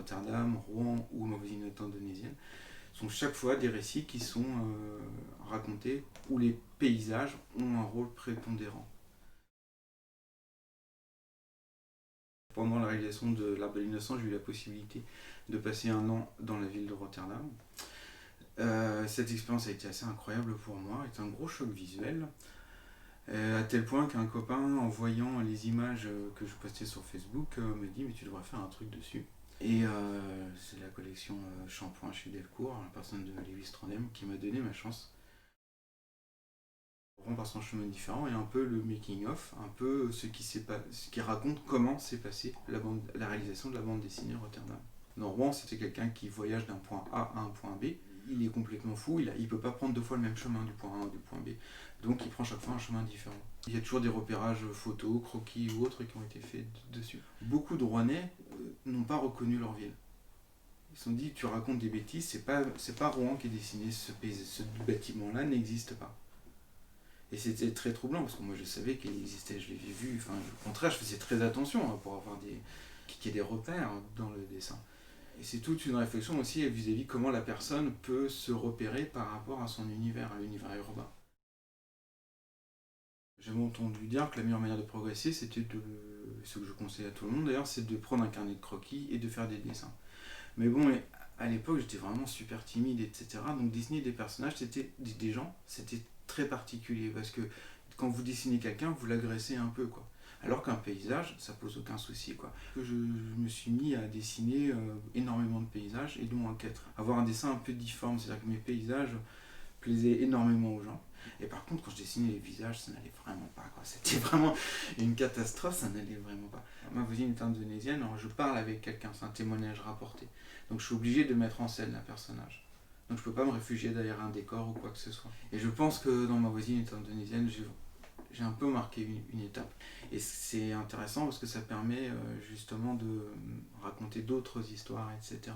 Rotterdam, Rouen ou ma voisine indonésienne, sont chaque fois des récits qui sont racontés où les paysages ont un rôle prépondérant. Pendant la réalisation de l'Arbre de l'Innocent, j'ai eu la possibilité de passer un an dans la ville de Rotterdam. Cette expérience a été assez incroyable pour moi, c'est un gros choc visuel, à tel point qu'un copain, en voyant les images que je postais sur Facebook, me dit mais tu devrais faire un truc dessus. Et c'est la collection Shampoing chez Delcourt, la personne de Lévis Strandem, qui m'a donné ma chance. On passe un chemin différent et un peu le making of, un peu ce qui raconte comment s'est passée la réalisation de la bande dessinée Rotterdam. Dans Rouen, c'était quelqu'un qui voyage d'un point A à un point B. Il est complètement fou, il ne peut pas prendre deux fois le même chemin du point A ou du point B. Donc il prend chaque fois un chemin différent. Il y a toujours des repérages photos, croquis ou autres qui ont été faits dessus. Beaucoup de Rouennais n'ont pas reconnu leur ville. Ils se sont dit, tu racontes des bêtises, c'est pas Rouen qui est dessiné, ce bâtiment-là n'existe pas. Et c'était très troublant, parce que moi je savais qu'il existait, je l'avais vu, enfin, au contraire je faisais très attention pour avoir qu'il y ait des repères dans le dessin. Et c'est toute une réflexion aussi vis-à-vis comment la personne peut se repérer par rapport à son univers, à l'univers urbain. J'ai entendu dire que la meilleure manière de progresser, c'était ce que je conseille à tout le monde d'ailleurs, c'est de prendre un carnet de croquis et de faire des dessins. Mais bon, à l'époque j'étais vraiment super timide, etc. Donc dessiner des personnages, des gens, c'était très particulier parce que quand vous dessinez quelqu'un, vous l'agressez un peu, quoi. Alors qu'un paysage, ça pose aucun souci, quoi. Je me suis mis à dessiner énormément de paysages et donc avoir un dessin un peu difforme, c'est-à-dire que mes paysages plaisaient énormément aux gens. Et par contre, quand je dessinais les visages, ça n'allait vraiment pas, quoi. C'était vraiment une catastrophe, ça n'allait vraiment pas. Ma voisine est indonésienne, alors je parle avec quelqu'un, c'est un témoignage rapporté. Donc je suis obligé de mettre en scène un personnage. Donc je peux pas me réfugier derrière un décor ou quoi que ce soit. Et je pense que dans ma voisine est indonésienne, j'ai un peu marqué une étape. Et c'est intéressant parce que ça permet justement de raconter d'autres histoires, etc.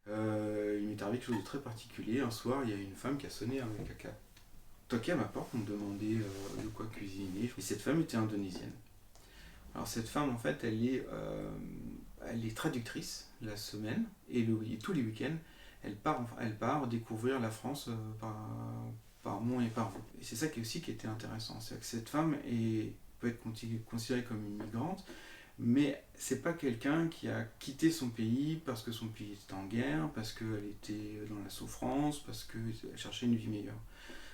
Il m'est arrivé quelque chose de très particulier. Un soir, il y a une femme qui a sonné avec qui a toqué à ma porte pour me demander de quoi cuisiner. Et cette femme était indonésienne. Alors cette femme, en fait, elle est traductrice la semaine et tous les week-ends, elle part découvrir la France par Mont et par vous. Et c'est ça qui était intéressant, c'est que cette femme peut être considérée comme une migrante, mais c'est pas quelqu'un qui a quitté son pays parce que son pays était en guerre, parce qu'elle était dans la souffrance, parce qu'elle cherchait une vie meilleure.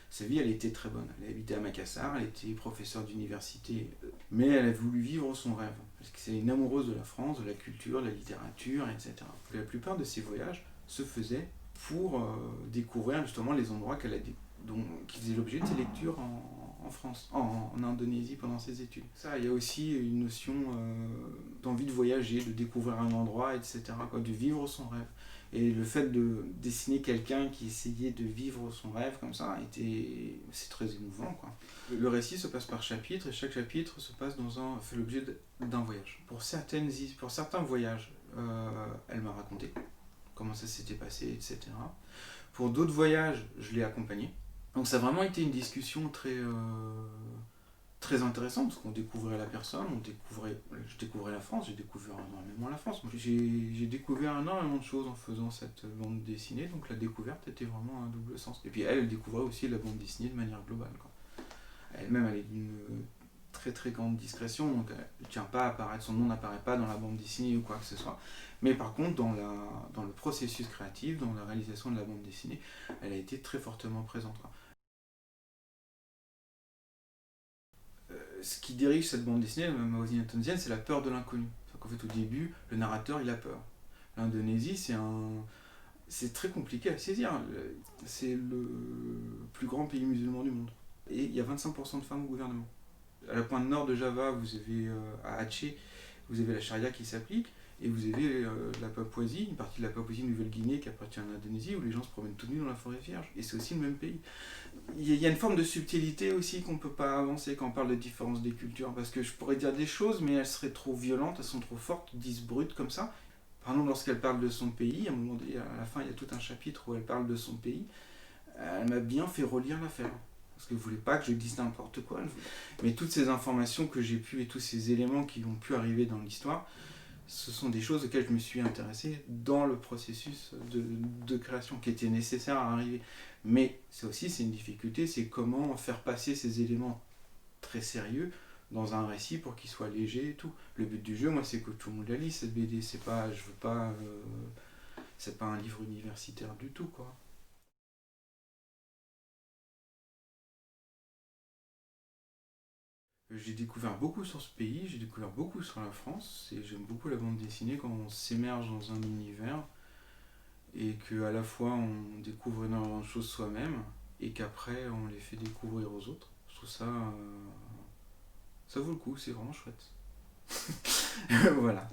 Sa vie, elle était très bonne. Elle habitait à Makassar, elle était professeure d'université, mais elle a voulu vivre son rêve. Parce que c'est une amoureuse de la France, de la culture, de la littérature, etc. La plupart de ses voyages se faisaient pour découvrir justement les endroits qui faisaient l'objet de ses lectures en France, en Indonésie pendant ses études. Ça, il y a aussi une notion d'envie de voyager, de découvrir un endroit, etc., quoi, de vivre son rêve. Et le fait de dessiner quelqu'un qui essayait de vivre son rêve comme ça, c'est très émouvant, quoi. Le récit se passe par chapitre et chaque chapitre fait l'objet d'un voyage. Pour certains voyages, elle m'a raconté comment ça s'était passé, etc. Pour d'autres voyages, je l'ai accompagnée. Donc ça a vraiment été une discussion très intéressante parce qu'on découvrait la personne, je découvrais la France, j'ai découvert énormément la France. J'ai découvert énormément de choses en faisant cette bande dessinée, donc la découverte était vraiment un double sens. Et puis elle découvrait aussi la bande dessinée de manière globale, quoi. Elle-même, elle est d'une très très grande discrétion, donc elle tient pas à apparaître, son nom n'apparaît pas dans la bande dessinée ou quoi que ce soit. Mais par contre, dans le processus créatif, dans la réalisation de la bande dessinée, elle a été très fortement présente, quoi. Ce qui dirige cette bande dessinée, ma voisine indonésienne, c'est la peur de l'inconnu. En fait, au début, le narrateur, il a peur. L'Indonésie, c'est très compliqué à saisir. C'est le plus grand pays musulman du monde. Et il y a 25% de femmes au gouvernement. À la pointe nord de Java, vous avez à Aceh, vous avez la charia qui s'applique, et vous avez la Papouasie, une partie de la Papouasie-Nouvelle-Guinée qui appartient à l'Indonésie, où les gens se promènent tout nus dans la forêt vierge. Et c'est aussi le même pays. Il y a une forme de subtilité aussi qu'on ne peut pas avancer quand on parle de différence des cultures, parce que je pourrais dire des choses, mais elles seraient trop violentes, elles sont trop fortes, dites brutes comme ça. Par exemple, lorsqu'elle parle de son pays, à un moment donné, à la fin, il y a tout un chapitre où elle parle de son pays, elle m'a bien fait relire l'affaire. Parce que je voulais pas que je dise n'importe quoi. Mais toutes ces informations que j'ai pu et tous ces éléments qui ont pu arriver dans l'histoire, ce sont des choses auxquelles je me suis intéressé dans le processus de création qui était nécessaire à arriver. Mais c'est une difficulté, c'est comment faire passer ces éléments très sérieux dans un récit pour qu'il soit léger et tout. Le but du jeu, moi, c'est que tout le monde la lise, cette BD. C'est pas, je veux pas, c'est pas un livre universitaire du tout, quoi. J'ai découvert beaucoup sur ce pays, j'ai découvert beaucoup sur la France, et j'aime beaucoup la bande dessinée quand on s'émerge dans un univers et qu'à la fois on découvre énormément de choses soi-même et qu'après on les fait découvrir aux autres. Je trouve ça, ça vaut le coup, c'est vraiment chouette. Voilà.